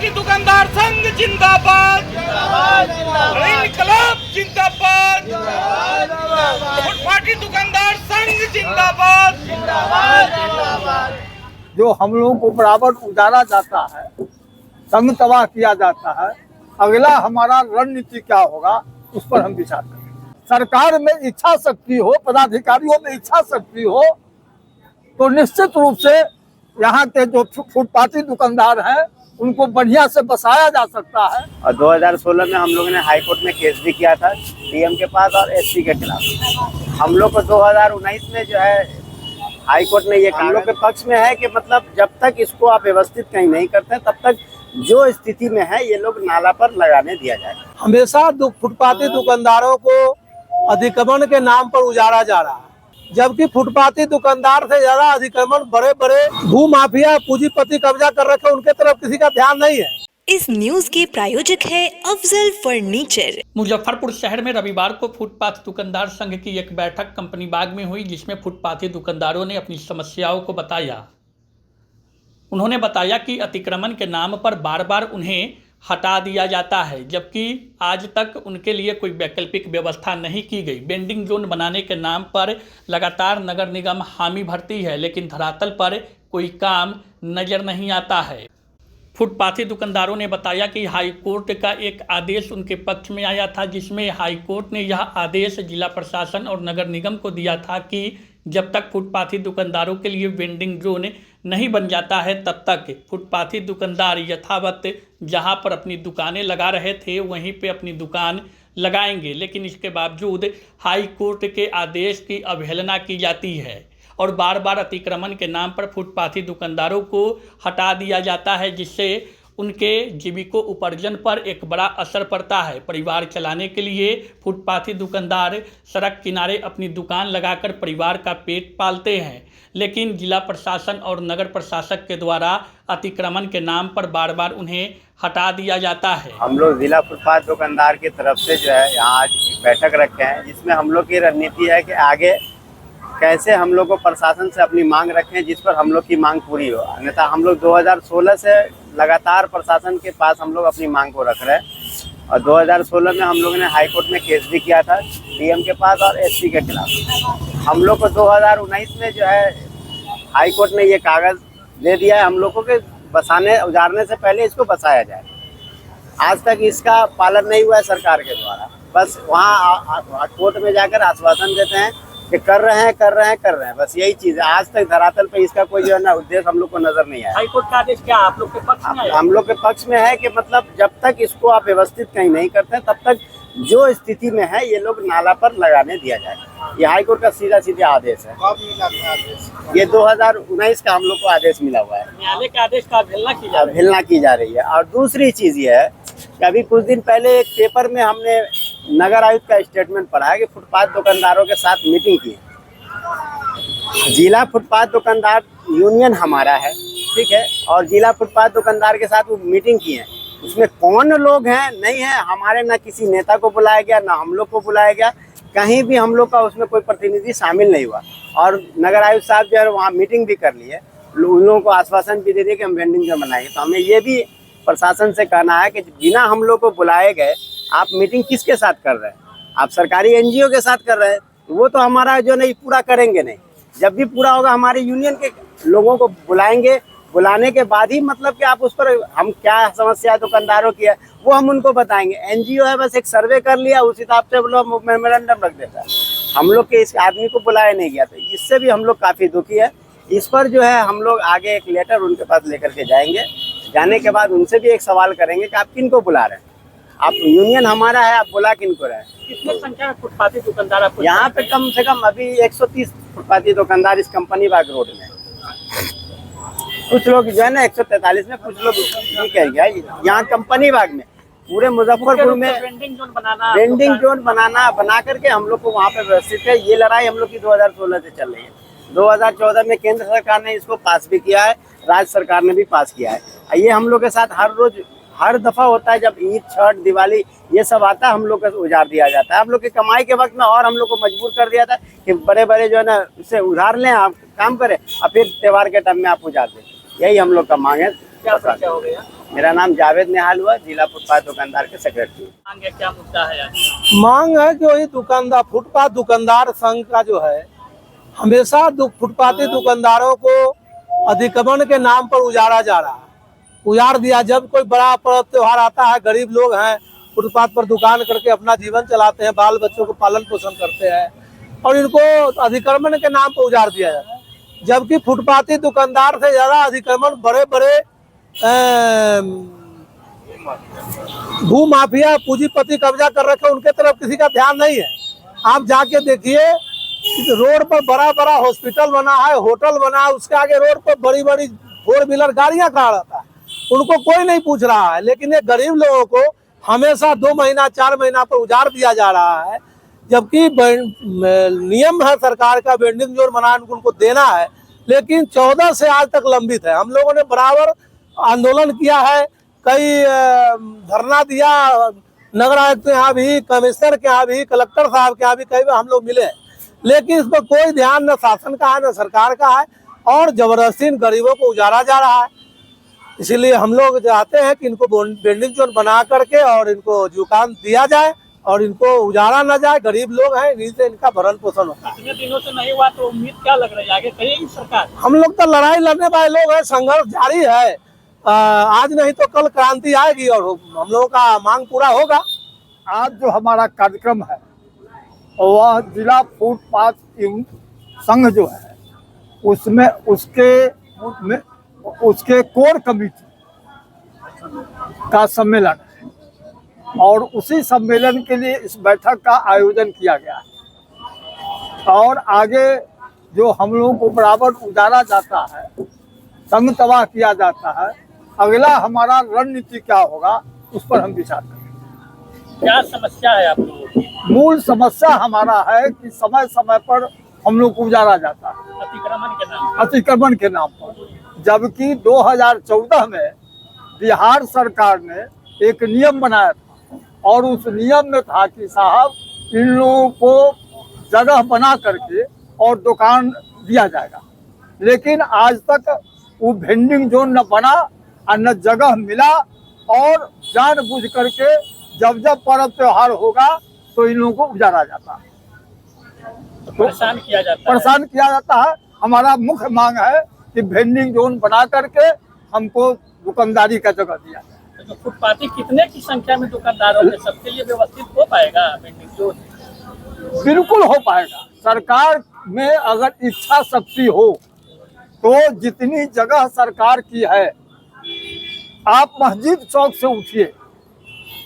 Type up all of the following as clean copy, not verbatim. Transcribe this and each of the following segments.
फुटपाथी दुकानदार संघ जिंदाबाद, इनकलाब जिंदाबाद, फुटपाथी दुकानदार संघ जिंदाबाद। जो हम लोगों को बराबर उजाड़ा जाता है, संग तबाह किया जाता है, अगला हमारा रणनीति क्या होगा उस पर हम विचार करें। सरकार में इच्छा शक्ति हो, पदाधिकारियों में इच्छा शक्ति हो तो निश्चित रूप से यहाँ के जो फुटपाथी दुकानदार हैं उनको बढ़िया से बसाया जा सकता है। और 2016 में हम लोगों ने हाई कोर्ट में केस भी किया था डीएम के पास और एसपी के खिलाफ। हम लोग को 2019 में जो है हाई कोर्ट ने ये हम लोग के पक्ष में है कि मतलब जब तक इसको आप व्यवस्थित कहीं नहीं करते तब तक जो स्थिति में है ये लोग नाला पर लगाने दिया जाए। हमेशा फुटपाथी दुकानदारों को अतिक्रमण के नाम पर उजाड़ा जा रहा है, जबकि फुटपाथी दुकानदार से ज्यादा अतिक्रमण बड़े बड़े भू माफिया पूंजीपति कब्जा कर रखे, उनके तरफ किसी का ध्यान नहीं है। इस न्यूज के प्रायोजक है अफजल फर्नीचर। मुजफ्फरपुर शहर में रविवार को फुटपाथ दुकानदार संघ की एक बैठक कंपनी बाग में हुई, जिसमें फुटपाथी दुकानदारों ने अपनी समस्याओं को बताया। उन्होंने बताया कि अतिक्रमण के नाम पर बार बार उन्हें हटा दिया जाता है, जबकि आज तक उनके लिए कोई वैकल्पिक व्यवस्था नहीं की गई। बेंडिंग जोन बनाने के नाम पर लगातार नगर निगम हामी भरती है, लेकिन धरातल पर कोई काम नज़र नहीं आता है। फुटपाथी दुकानदारों ने बताया कि हाई कोर्ट का एक आदेश उनके पक्ष में आया था, जिसमें हाई कोर्ट ने यह आदेश जिला प्रशासन और नगर निगम को दिया था कि जब तक फुटपाथी दुकानदारों के लिए वेंडिंग जोन नहीं बन जाता है तब तक फुटपाथी दुकानदार यथावत जहां पर अपनी दुकानें लगा रहे थे वहीं पे अपनी दुकान लगाएंगे। लेकिन इसके बावजूद हाई कोर्ट के आदेश की अवहेलना की जाती है और बार बार अतिक्रमण के नाम पर फुटपाथी दुकानदारों को हटा दिया जाता है, जिससे उनके जीविकोपार्जन पर एक बड़ा असर पड़ता है। परिवार चलाने के लिए फुटपाथी दुकानदार सड़क किनारे अपनी दुकान लगाकर परिवार का पेट पालते हैं, लेकिन जिला प्रशासन और नगर प्रशासक के द्वारा अतिक्रमण के नाम पर बार बार उन्हें हटा दिया जाता है। हम लोग जिला फुटपाथ दुकानदार की तरफ से जो है यहाँ आज एक बैठक रखे हैं, जिसमें हम लोग की रणनीति है कि आगे कैसे हम लोग को प्रशासन से अपनी मांग रखें जिस पर हम लोग की मांग पूरी हो। अन्यथा हम लोग 2016 से लगातार प्रशासन के पास हम लोग अपनी मांग को रख रहे हैं और 2016 में हम लोगों ने हाई कोर्ट में केस भी किया था डीएम के पास और एसपी के खिलाफ। हम लोग को 2019 में जो है हाई कोर्ट ने ये कागज़ दे दिया है हम लोग को कि बसाने उजाड़ने से पहले इसको बसाया जाए। आज तक इसका पालन नहीं हुआ है सरकार के द्वारा। बस वहाँ कोर्ट में जाकर आश्वासन देते हैं कि कर रहे हैं, बस यही चीज़ है। आज तक धरातल पे इसका कोई जो है ना उद्देश्य हम लोग को नजर नहीं आया। हाई कोर्ट का आदेश क्या आप लोग के पक्ष में आया? हम लोग के पक्ष में है कि मतलब जब तक इसको आप व्यवस्थित कहीं नहीं करते तब तक जो स्थिति में है ये लोग नाला पर लगाने दिया जाए। ये हाई कोर्ट का सीधा आदेश है। ये 2019 का हम लोग को आदेश मिला हुआ है। न्यायालय के आदेश का अवहेलना की जा रही है। और दूसरी चीज़ ये है कि अभी कुछ दिन पहले एक पेपर में हमने नगर आयुक्त का स्टेटमेंट पढ़ा है कि फुटपाथ दुकानदारों के साथ मीटिंग की। जिला फुटपाथ दुकानदार यूनियन हमारा है, ठीक है, और जिला फुटपाथ दुकानदार के साथ वो मीटिंग की है। उसमें कौन लोग हैं नहीं है, हमारे ना किसी नेता को बुलाया गया ना हम लोग को बुलाया गया, कहीं भी हम लोग का उसमें कोई प्रतिनिधि शामिल नहीं हुआ। और नगर आयुक्त साहब जो है वहाँ मीटिंग भी कर ली है, उन लोगों को आश्वासन भी दे दिए कि हम वेंडिंग जोन बनाएंगे। तो हमें ये भी प्रशासन से कहना है कि बिना हम लोग को बुलाए गए आप मीटिंग किसके साथ कर रहे हैं? आप सरकारी एनजीओ के साथ कर रहे हैं, वो तो हमारा जो नहीं पूरा करेंगे नहीं। जब भी पूरा होगा हमारे यूनियन के लोगों को बुलाएंगे, बुलाने के बाद ही मतलब कि आप उस पर हम क्या समस्या दुकानदारों की है वो हम उनको बताएंगे। एनजीओ है बस एक सर्वे कर लिया, उस हिसाब से वो लोग मेमोरेंडम रख देता है। हम लोग के इस आदमी को बुलाया नहीं गया, तो इससे भी हम लोग काफ़ी दुखी है। इस पर जो है हम लोग आगे एक लेटर उनके पास लेकर के जाएंगे। जाने के बाद उनसे भी एक सवाल करेंगे कि आप किन को बुला रहे हैं? आप यूनियन हमारा है, आप बुला किन को रहे हैं? कितने संख्या में फुटपाथी दुकानदार आपको यहाँ पे कम से कम अभी 130 फुटपाथी दुकानदार इस कंपनी बाग रोड में। कुछ लोग जो है ना 143 में, कुछ लोग ये कह गया यहाँ कंपनी बाग में। पूरे मुजफ्फरपुर में वेंडिंग जोन बना करके हम लोग को वहाँ पे व्यवस्थित है। ये लड़ाई हम लोग की 2016 से चल रही है। 2014 में केंद्र सरकार ने इसको पास भी किया है, राज्य सरकार ने भी पास किया है। ये हम लोग के साथ हर दफ़ा होता है। जब ईद, छठ, दिवाली ये सब आता है हम लोग को उजाड़ दिया जाता है। हम लोग की कमाई के वक्त में और हम लोग को मजबूर कर दिया था कि बड़े बड़े जो है ना उससे उधार लें, आप काम करें और फिर त्यौहार के टाइम में आप उजाड़ दें। यही हम लोग का मांग है। क्या हो गया? मेरा नाम जावेद निहाल हुआ, जिला फुटपाथ दुकानदार के सेक्रेटरी। आगे क्या मुद्दा है आज? मांग है कि वही दुकानदार फुटपाथ दुकानदार संघ का जो है हमेशा फुटपाथी दुकानदारों को अतिक्रमण के नाम पर उजाड़ा जा रहा है, उजाड़ दिया। जब कोई बड़ा पर्व त्योहार आता है, गरीब लोग हैं फुटपाथ पर दुकान करके अपना जीवन चलाते हैं, बाल बच्चों को पालन पोषण करते हैं, और इनको अतिक्रमण के नाम पर उजाड़ दिया जाता है। जबकि फुटपाथी दुकानदार से ज्यादा अतिक्रमण बड़े बड़े भू माफिया पूंजीपति कब्जा कर रखे, उनके तरफ किसी का ध्यान नहीं है। आप जाके देखिए, रोड पर बड़ा बड़ा हॉस्पिटल बना है, होटल बना है, उसके आगे रोड पर बड़ी बड़ी 4 व्हीलर गाड़ियां खड़ा रहता है, उनको कोई नहीं पूछ रहा है। लेकिन ये गरीब लोगों को हमेशा 2 महीना 4 महीना पर उजाड़ दिया जा रहा है, जबकि नियम है सरकार का वेंडिंग जोन बनाने उनको देना है, लेकिन 14 से आज तक लंबित है। हम लोगों ने बराबर आंदोलन किया है, कई धरना दिया, नगर आयुक्त के यहाँ भी, कमिश्नर के यहाँ भी, कलेक्टर साहब के यहाँ भी कई बार हम लोग मिले, लेकिन इस पर कोई ध्यान न शासन का है न सरकार का है, और जबरदस्ती गरीबों को उजाड़ा जा रहा है। इसीलिए हम लोग चाहते हैं कि इनको वेंडिंग जोन बना करके और इनको दुकान दिया जाए और इनको उजाड़ा न जाए। गरीब लोग हैं, इन्हीं से इनका भरण पोषण होता है। इतने दिनों से नहीं हुआ तो उम्मीद क्या लग रही है आगे करेगी सरकार? हम लोग तो लड़ाई लड़ने वाले लोग हैं, संघर्ष जारी है। आज नहीं तो कल क्रांति आएगी और हम लोगों का मांग पूरा होगा। आज जो हमारा कार्यक्रम है वह जिला फुटपाथ संघ जो है उसमें उसके कोर कमेटी का सम्मेलन है, और उसी सम्मेलन के लिए इस बैठक का आयोजन किया गया है। और आगे जो हम लोगों को बराबर उजाड़ा जाता है, संग तबाह किया जाता है, अगला हमारा रणनीति क्या होगा उस पर हम विचार करेंगे। क्या समस्या है आप लोगों की? मूल समस्या हमारा है कि समय समय पर हम लोग को उजाड़ा जाता है अतिक्रमण के नाम पर, जबकि 2014 में बिहार सरकार ने एक नियम बनाया था, और उस नियम में था कि साहब इन लोगों को जगह बना करके और दुकान दिया जाएगा, लेकिन आज तक वो वेंडिंग जोन न बना और न जगह मिला, और जानबूझ करके जब जब पर्व त्योहार होगा तो इन लोगों को उजाड़ा जाता है, तो परेशान किया जाता है। हमारा मुख्य मांग है कि वेंडिंग जोन बना करके हमको दुकानदारी का जगह दिया जाए। तो फुटपाथी कितने की संख्या में दुकानदारों के सबके लिए व्यवस्थित हो पाएगा वेंडिंग जोन? बिल्कुल हो पाएगा। सरकार में अगर इच्छा शक्ति हो तो जितनी जगह सरकार की है, आप मस्जिद चौक से उठिए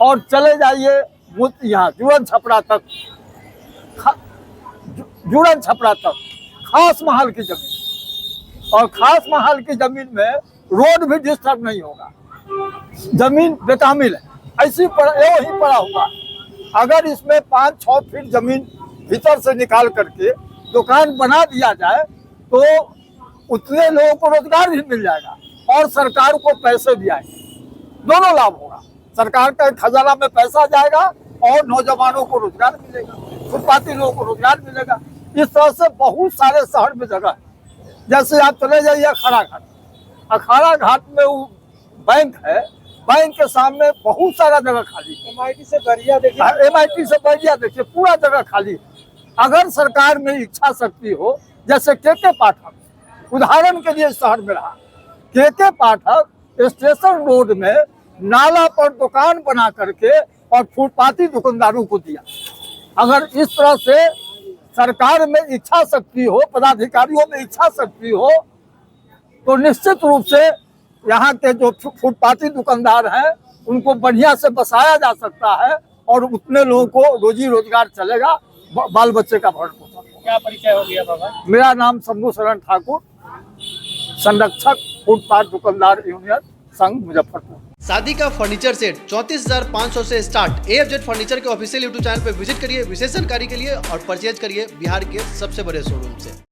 और चले जाइए यहाँ जुड़न छपरा तक, खास महल की जमीन, और खास महल की जमीन में रोड भी डिस्टर्ब नहीं होगा, जमीन बेतामिल है, ऐसी ही पड़ा हुआ। अगर इसमें 5-6 फीट जमीन भीतर से निकाल करके दुकान बना दिया जाए तो उतने लोगों को रोजगार भी मिल जाएगा और सरकार को पैसे भी आएंगे, दोनों लाभ होगा। सरकार का खजाना में पैसा जाएगा और नौजवानों को रोजगार मिलेगा, फुटपाथी लोगों को रोजगार मिलेगा। इस तरह से बहुत सारे शहर में जगह है। जैसे आप चले जाइए अखाड़ा घाट में वो बैंक है, बैंक के सामने बहुत सारा जगह खाली है। MIT से बैरिया देखिए पूरा जगह खाली है। अगर सरकार में इच्छा शक्ति हो, जैसे के पाठक उदाहरण के लिए शहर में रहा, के पाठक स्टेशन रोड में नाला पर दुकान बना करके और फुटपाथी दुकानदारों को दिया। अगर इस तरह से सरकार में इच्छा शक्ति हो, पदाधिकारियों में इच्छा शक्ति हो, तो निश्चित रूप से यहाँ के जो फुटपाथी दुकानदार हैं उनको बढ़िया से बसाया जा सकता है और उतने लोगों को रोजी रोजगार चलेगा, बाल बच्चे का भरण पोषण। क्या परिचय हो गया बाबा? मेरा नाम शंभू शरण ठाकुर, संरक्षक फुटपाथ दुकानदार यूनियन संघ मुजफ्फरपुर। शादी का फर्नीचर सेट 34,500 से स्टार्ट। AFZ फर्नीचर के ऑफिशियल YouTube चैनल पर विजिट करिए विशेष जानकारी के लिए और परचेज करिए बिहार के सबसे बड़े शोरूम से।